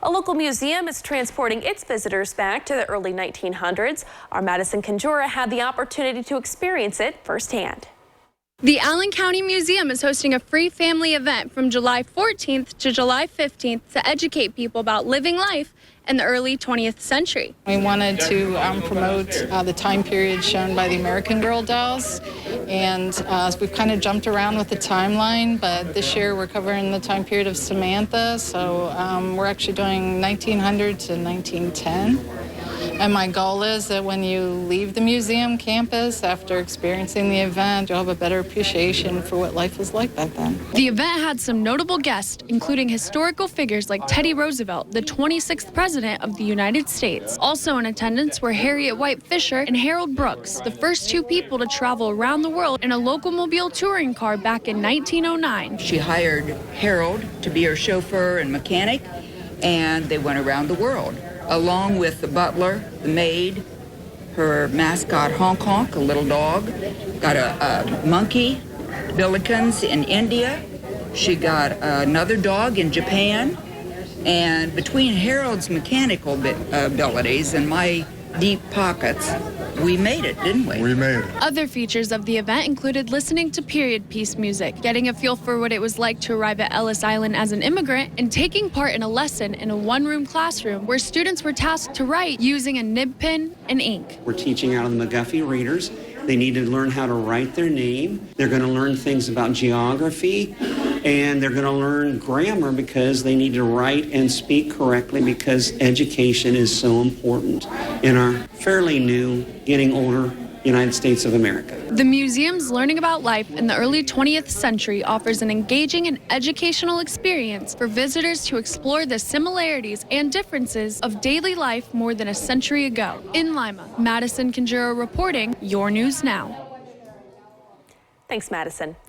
A local museum is transporting its visitors back to the early 1900s. Our Madison Conjura had the opportunity to experience it firsthand. The Allen County Museum is hosting a free family event from July 14th to July 15th to educate people about living life in the early 20th century. We wanted to promote the time period shown by the American Girl dolls, and we've kind of jumped around with the timeline, but this year we're covering the time period of Samantha, so we're actually doing 1900 to 1910. And my goal is that when you leave the museum campus after experiencing the event, you'll have a better appreciation for what life was like back then. The event had some notable guests, including historical figures like Teddy Roosevelt, the 26th President of the United States. Also in attendance were Harriet White Fisher and Harold Brooks, the first two people to travel around the world in a locomobile touring car back in 1909. She hired Harold to be her chauffeur and mechanic, and they went around the world, along with the butler, the maid, her mascot Honk Honk, a little dog, got a monkey, Billikens in India. She got another dog in Japan. And between Harold's mechanical abilities and my deep pockets, we made it, didn't we? We made it. Other features of the event included listening to period piece music, getting a feel for what it was like to arrive at Ellis Island as an immigrant, and taking part in a lesson in a one-room classroom where students were tasked to write using a nib pen and ink. We're teaching out of the McGuffey readers. They need to learn how to write their name. They're going to learn things about geography, and they're going to learn grammar because they need to write and speak correctly, because education is so important in our fairly new, getting older United States of America. The museum's Learning About Life in the Early 20th Century offers an engaging and educational experience for visitors to explore the similarities and differences of daily life more than a century ago. In Lima, Madison Conjura reporting, Your News Now. Thanks, Madison.